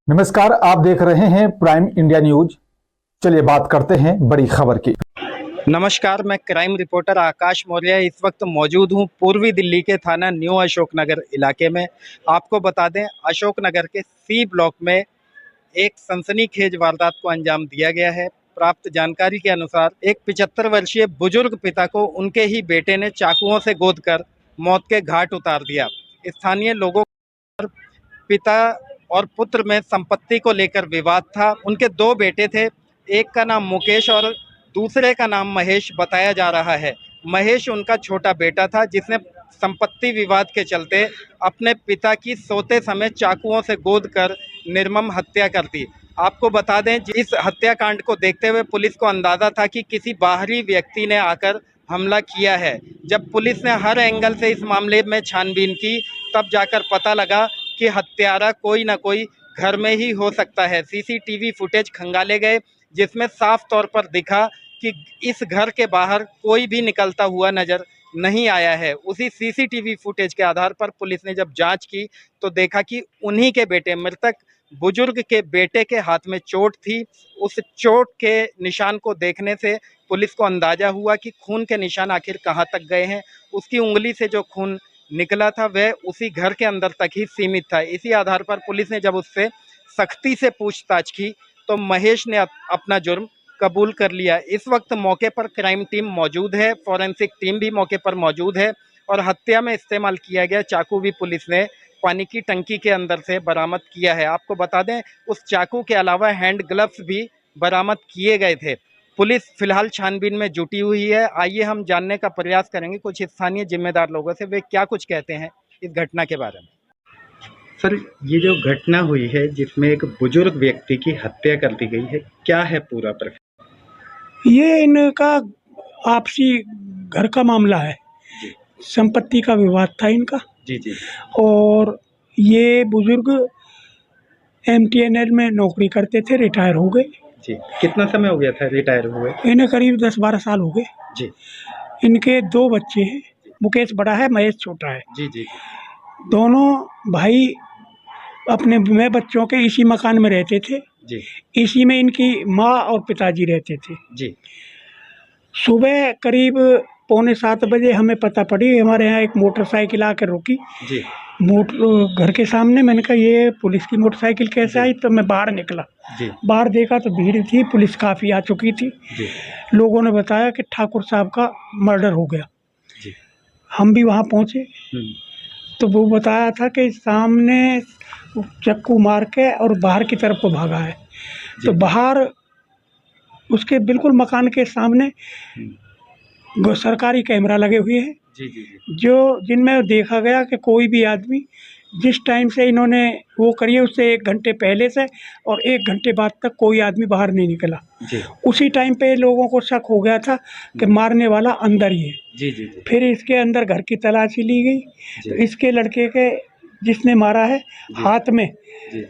नमस्कार, आप देख रहे हैं प्राइम इंडिया न्यूज। चलिए बात करते हैं बड़ी खबर की। नमस्कार, मैं क्राइम रिपोर्टर आकाश मौर्य इस वक्त मौजूद हूं पूर्वी दिल्ली के थाना न्यू अशोकनगर इलाके में। आपको बता दें, अशोकनगर के सी ब्लॉक में एक सनसनीखेज वारदात को अंजाम दिया गया है। प्राप्त जानकारी के अनुसार एक 75 वर्षीय बुजुर्ग पिता को उनके ही बेटे ने चाकुओं से गोदकर मौत के घाट उतार दिया। स्थानीय लोगों पर पिता और पुत्र में संपत्ति को लेकर विवाद था। उनके दो बेटे थे, एक का नाम मुकेश और दूसरे का नाम महेश बताया जा रहा है। महेश उनका छोटा बेटा था जिसने संपत्ति विवाद के चलते अपने पिता की सोते समय चाकुओं से गोदकर निर्मम हत्या कर दी। आपको बता दें, इस हत्याकांड को देखते हुए पुलिस को अंदाजा था कि किसी बाहरी व्यक्ति ने आकर हमला किया है। जब पुलिस ने हर एंगल से इस मामले में छानबीन की, तब जाकर पता लगा कि हत्यारा कोई ना कोई घर में ही हो सकता है। सीसीटीवी फुटेज खंगाले गए जिसमें साफ तौर पर दिखा कि इस घर के बाहर कोई भी निकलता हुआ नजर नहीं आया है। उसी सीसीटीवी फुटेज के आधार पर पुलिस ने जब जांच की तो देखा कि उन्हीं के बेटे, मृतक बुजुर्ग के बेटे के हाथ में चोट थी। उस चोट के निशान को देखने से पुलिस को अंदाजा हुआ कि खून के निशान आखिर कहां तक गए हैं। उसकी उंगली से जो खून निकला था वह उसी घर के अंदर तक ही सीमित था। इसी आधार पर पुलिस ने जब उससे सख्ती से पूछताछ की तो महेश ने अपना जुर्म कबूल कर लिया। इस वक्त मौके पर क्राइम टीम मौजूद है, फॉरेंसिक टीम भी मौके पर मौजूद है और हत्या में इस्तेमाल किया गया चाकू भी पुलिस ने पानी की टंकी के अंदर से बरामद किया है। आपको बता दें, उस चाकू के अलावा हैंड ग्लव्स भी बरामद किए गए थे। पुलिस फिलहाल छानबीन में जुटी हुई है। आइए हम जानने का प्रयास करेंगे कुछ स्थानीय जिम्मेदार लोगों से, वे क्या कुछ कहते हैं इस घटना के बारे में। सर, ये जो घटना हुई है जिसमें एक बुजुर्ग व्यक्ति की हत्या कर दी गई है, क्या है पूरा प्रक्रिया? ये इनका आपसी घर का मामला है। संपत्ति का विवाद था इनका। जी जी। और ये बुजुर्ग एमटीएनएल में नौकरी करते थे, रिटायर हो गए। जी, कितना समय हो गया था रिटायर हुए? इन्हें करीब 10-12 साल हो गए। जी इनके 2 बच्चे हैं, मुकेश बड़ा है, महेश छोटा है। जी जी। दोनों भाई अपने में बच्चों के इसी मकान में रहते थे। जी इसी में इनकी माँ और पिताजी रहते थे। जी। सुबह करीब 6:45 बजे हमें पता पड़ी, हमारे यहाँ एक मोटरसाइकिल आकर रुकी जी घर के सामने। मैंने कहा ये पुलिस की मोटरसाइकिल कैसे आई? तो मैं बाहर निकला। जी बाहर देखा तो भीड़ थी, पुलिस काफ़ी आ चुकी थी। जी लोगों ने बताया कि ठाकुर साहब का मर्डर हो गया। जी। हम भी वहाँ पहुँचे हम्म। तो वो बताया था कि सामने चक्कू मार के और बाहर की तरफ को भागा है। तो बाहर उसके बिल्कुल मकान के सामने सरकारी कैमरा लगे हुए हैं, जी जी जी। जो जिनमें देखा गया कि कोई भी आदमी जिस टाइम से इन्होंने वो करी है उससे 1 घंटे पहले से और 1 घंटे बाद तक कोई आदमी बाहर नहीं निकला। जी उसी टाइम पे लोगों को शक हो गया था कि मारने वाला अंदर ही है। जी जी जी। फिर इसके अंदर घर की तलाशी ली गई तो जी इसके लड़के के जिसने मारा है हाथ में जी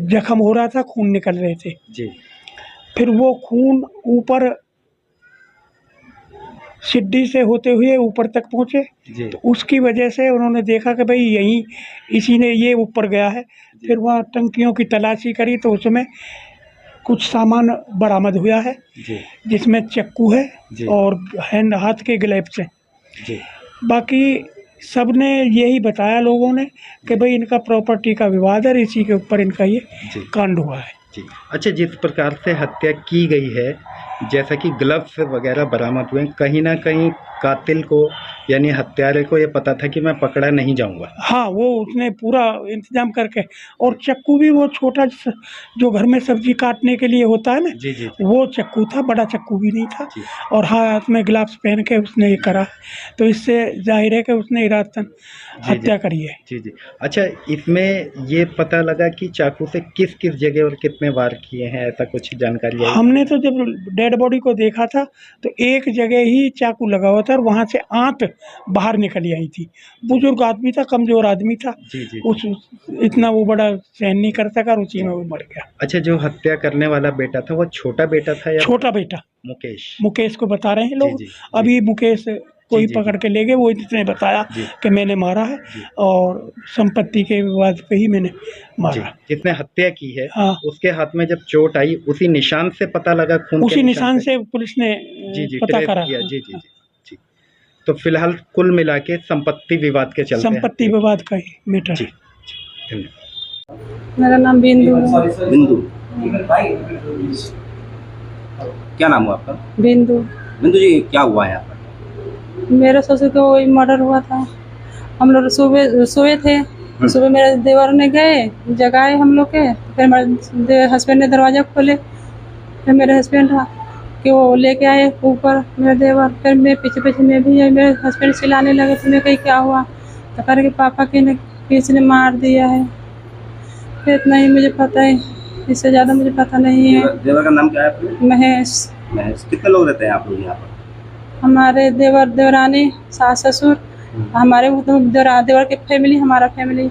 जख्म हो रहा था, खून निकल रहे थे। जी फिर वो खून ऊपर सीढ़ी से होते हुए ऊपर तक पहुँचे जी तो उसकी वजह से उन्होंने देखा कि भाई यहीं इसी ने ये ऊपर गया है। फिर वहाँ टंकियों की तलाशी करी तो उसमें कुछ सामान बरामद हुआ है, जी जिसमें चक्कू है जी और हाथ के ग्लव्स हैं। जी। बाकी सब ने यही बताया लोगों ने कि भाई इनका प्रॉपर्टी का विवाद है, इसी के ऊपर इनका ये जी कांड हुआ है। जी। अच्छा, जिस प्रकार से हत्या की गई है, जैसा कि ग्लव्स वगैरह बरामद हुए, कहीं ना कहीं कातिल को यानी हत्यारे को ये पता था कि मैं पकड़ा नहीं जाऊंगा। हाँ, वो उसने पूरा इंतजाम करके, और चक्कू भी वो छोटा जो घर में सब्जी काटने के लिए होता है ना, जी जी जी वो चक्कू था, बड़ा चक्कू भी नहीं था। जी और हाथ में ग्लव्स पहन के उसने ये करा, तो इससे जाहिर है कि उसने इरादतन हत्या करी है। जी जी। अच्छा, इसमें ये पता लगा कि चाकू से किस किस जगह और कितने वार किए हैं, ऐसा कुछ जानकारी आई? हमने तो जब डेड बॉडी को देखा था तो एक जगह ही चाकू लगा हुआ था और वहाँ से आंत बाहर निकली आई थी। बुजुर्ग आदमी था, कमज़ोर आदमी था। जी जी। उस इतना वो बड़ा सहन नहीं कर सका, उसी में वो मर गया। अच्छा, जो हत्या करने वाला बेटा था वो छोटा बेटा था या छोटा बेटा मुकेश? मुकेश को बता रहे हैं जी लोग। जी जी। अभी मुकेश कोई जी, पकड़ के ले गए, वो इसने बताया जी। कि मैंने मारा है और संपत्ति के विवाद पे ही मैंने जी, मारा। जिसने हत्या की है हाँ, उसके हाथ में जब चोट आई उसी निशान से पता लगा, खून के उसी निशान से? से पुलिस ने जी, जी, पता ट्रेस करा। किया। जी, जी, जी, जी। तो फिलहाल कुल मिला के संपत्ति विवाद के चलते संपत्ति हत्या की। विवाद का ही मैटर जी, है। जी, धन्यवाद। मेरा नाम बिंदु है। बिंदु, क्या नाम हुआ आपका? बिंदु। बिंदु जी, क्या हुआ है यहाँ पर? मेरे ससुर का वही मर्डर हुआ था। हम लोग सुबह सोए थे, सुबह मेरे देवर ने गए जगाए हम लोग के, फिर हमारे हस्बैंड ने दरवाज़ा खोले, फिर मेरे हस्बैंड कि वो लेके आए ऊपर मेरे देवर, फिर मैं पीछे पीछे मैं भी आई, मेरे हस्बैंड चिल्लाने लगे, तो मैं कही क्या हुआ, तो कह रहे कि पापा के ने किसी ने मार दिया है। फिर इतना ही मुझे पता है, इससे ज़्यादा मुझे पता नहीं है। देवर का नाम क्या है आपके? महेश। महेश। कितने लोग रहते हैं आप लोग यहाँ पर? हमारे देवर देवरानी सास ससुर, हमारे वो तो देवर की फैमिली, हमारा फैमिली।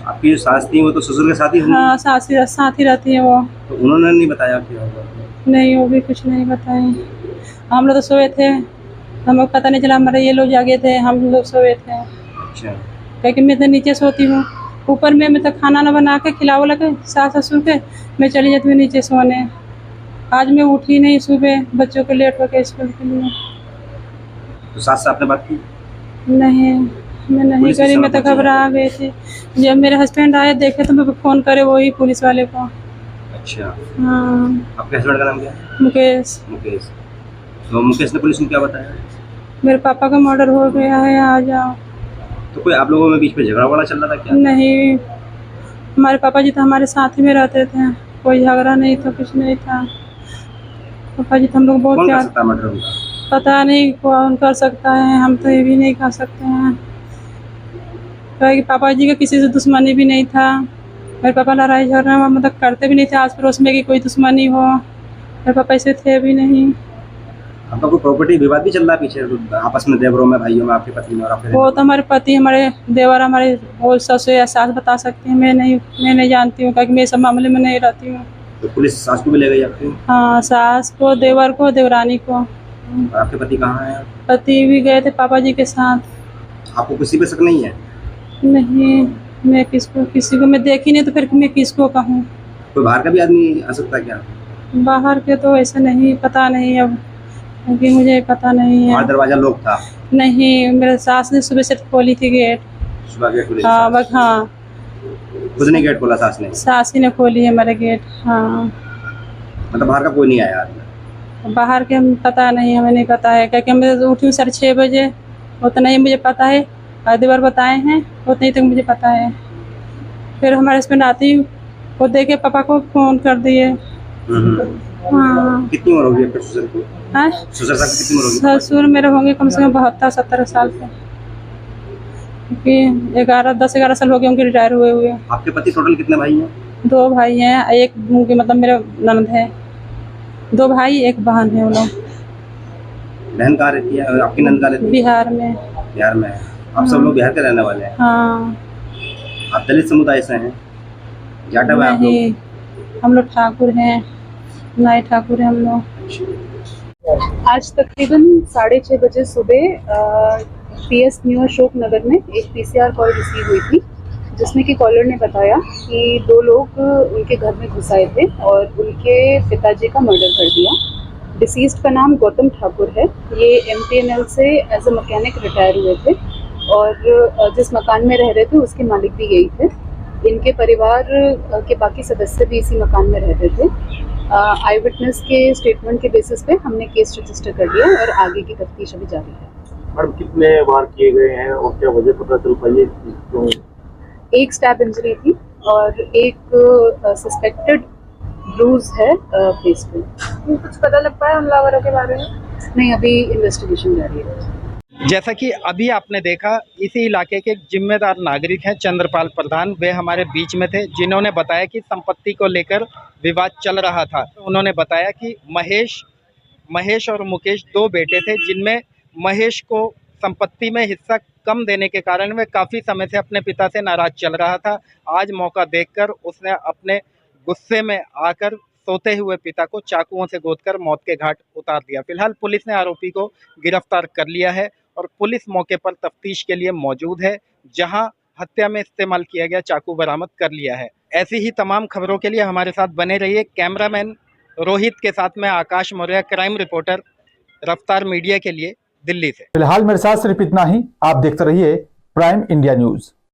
आपकी जो सास थी वो तो ससुर के साथ ही होंगी? हाँ, साथ ही रहती है वो। तो उन्होंने नहीं बताया क्या हुआ? नहीं, वो भी कुछ नहीं बताए। हम लोग तो सोए थे, हमें पता नहीं चला, हमारे ये लोग जागे थे, हम लोग सोए थे। अच्छा। क्योंकि मैं तो नीचे सोती हूँ, ऊपर में मैं तो खाना ना बना के खिलाओ लगे सास ससुर के, मैं चली जाती हूँ नीचे सोने। आज मैं उठी नहीं सुबह, बच्चों के लेट हो गए स्कूल के लिए। तो सास से आपने बात की? नहीं, मैं नहीं पुलिस करी, किस मैं तो समय घबरा गई थी। जब मेरे हस्बैंड आए देखे तो मैं फ़ोन करे वही पुलिस वाले को। अच्छा। हाँ, आपके हस्बैंड का नाम क्या है? मुकेश। मुकेश। तो मुकेश ने पुलिस को क्या बताया? मेरे पापा का मर्डर हो गया है, आ जाओ। तो कोई आप लोगों में बीच में झगड़ा वगड़ा चल रहा था क्या? नहीं, हमारे पापा जी तो हमारे साथ ही में रहते थे, कोई झगड़ा नहीं था, कुछ नहीं था। पापा जी तो हम लोग बहुत कौन कर प्यार, सकता है मर्डर उनका? पता नहीं कौन कर सकता है, हम तो ये भी नहीं कर सकते हैं। क्योंकि पापा जी का किसी से दुश्मनी भी नहीं था। मेरे पापा लड़ाई झगड़ा मतलब करते भी नहीं थे आस पड़ोस में कि कोई दुश्मनी हो, मेरे पापा ऐसे थे भी नहीं। आपका कोई प्रॉपर्टी विवाद भी चल रहा है पीछे आपस में, देवरों में, भाइयों में, आपके पति में और आपके? वो तो हमारे पति, हमारे देवर, हमारे वो ससुर या सास बता सकती हैं, मैं नहीं जानती हूँ, क्योंकि मैं इस सब मामले में नहीं रहती हूँ। तो पुलिस सास को भी ले गई आपकी? हाँ, सास को, देवर को, देवरानी को। और आपके पति कहाँ हैं? पति भी गए थे पापा जी के साथ। आपको किसी पे शक नहीं है? नहीं, मैं किसी को मैं देखी नहीं, तो फिर मैं किसको कहूँ। कोई बाहर का भी आदमी आ सकता है क्या? बाहर के तो ऐसे नहीं, पता नहीं अब, क्योंकि मुझे पता नहीं बाहर है। दरवाजा लॉक था? नहीं, मेरे सास ने सुबह से खोली थी गेट। सुबह गेट खुली? हाँ, बस हाँ, खुद ने गेट खोला सास ने? सास ही ने खोली है हमारे गेट। हाँ, मतलब बाहर का कोई नहीं आया आदमी? बाहर के हम पता नहीं, हमें नहीं पता है, क्योंकि मैं तो उठी हूँ 6:30 बजे, उतना ही मुझे पता है। आधी बार बताए हैं, उतना ही तक मुझे पता है। फिर हमारे हस्बैंड आती वो देखे पापा को फ़ोन कर दिए। हाँ। कितनी उम्र होगी आपके ससुर को? हाँ? ससुर साहब की कितनी उम्र होगी? ससुर मेरे होंगे कम से कम 72-70 साल के, क्योंकि 10-11 साल हो गए उनके रिटायर हुए। आपके पति टोटल कितने भाई हैं? 2 भाई हैं, एक उनके मतलब मेरा ननद है। 2 भाई, 1 बहन है वो लोग। बहन कहाँ रहती है? आपकी नंद कहाँ रहती है? बिहार में। बिहार में है। आप सब लोग बिहार के रहने वाले हैं? हाँ। आप दलित समुदाय से हैं? जाटा में आप नहीं, लोग? हम लोग ठाकुर हैं, नाई ठाकुर हैं हम लोग। आज तकरीबन 6:30 बजे सुबह PS न्यू अशोक नगर में एक PCR कॉल रिसीव हुई थी, जिसमें कि कॉलर ने बताया कि 2 लोग उनके घर में घुस आए थे और उनके पिताजी का मर्डर कर दिया। डिसीज्ड का नाम गौतम ठाकुर है। ये MTNL से एज अ मैकेनिक रिटायर हुए थे और जिस मकान में रह रहे थे उसके मालिक भी यही थे। इनके परिवार के बाकी सदस्य भी इसी मकान में रहते थे। आई विटनेस के स्टेटमेंट के बेसिस पे हमने केस रजिस्टर कर लिया और आगे की तफ्तीश अभी जारी है। मैडम, कितने वार किए गए हैं और क्या वजह पता चल पाई है? क्यों? एक स्टैब इंजरी थी और एक सस्पेक्टेड ब्रूज है फेस पे। कुछ पता लग पाया उन लोगों के बारे में? नहीं, अभी इन्वेस्टिगेशन जारी है। जैसा कि अभी आपने देखा, इसी इलाके के जिम्मेदार नागरिक हैं चंद्रपाल प्रधान, वे हमारे बीच में थे, जिन्होंने बताया कि संपत्ति को लेकर विवाद चल रहा था। उन्होंने बताया कि महेश और मुकेश 2 बेटे थे, जिनमें महेश को संपत्ति में हिस्सा कम देने के कारण वह काफ़ी समय से अपने पिता से नाराज चल रहा था। आज मौका देखकर उसने अपने गुस्से में आकर सोते हुए पिता को चाकुओं से गोदकर मौत के घाट उतार दिया। फिलहाल पुलिस ने आरोपी को गिरफ्तार कर लिया है और पुलिस मौके पर तफ्तीश के लिए मौजूद है, जहां हत्या में इस्तेमाल किया गया चाकू बरामद कर लिया है। ऐसी ही तमाम खबरों के लिए हमारे साथ बने रहिए। कैमरामैन रोहित के साथ मैं आकाश मौर्य, क्राइम रिपोर्टर, रफ्तार मीडिया के लिए, दिल्ली से। फिलहाल मेरे साथ सिर्फ इतना ही। आप देखते रहिए प्राइम इंडिया न्यूज।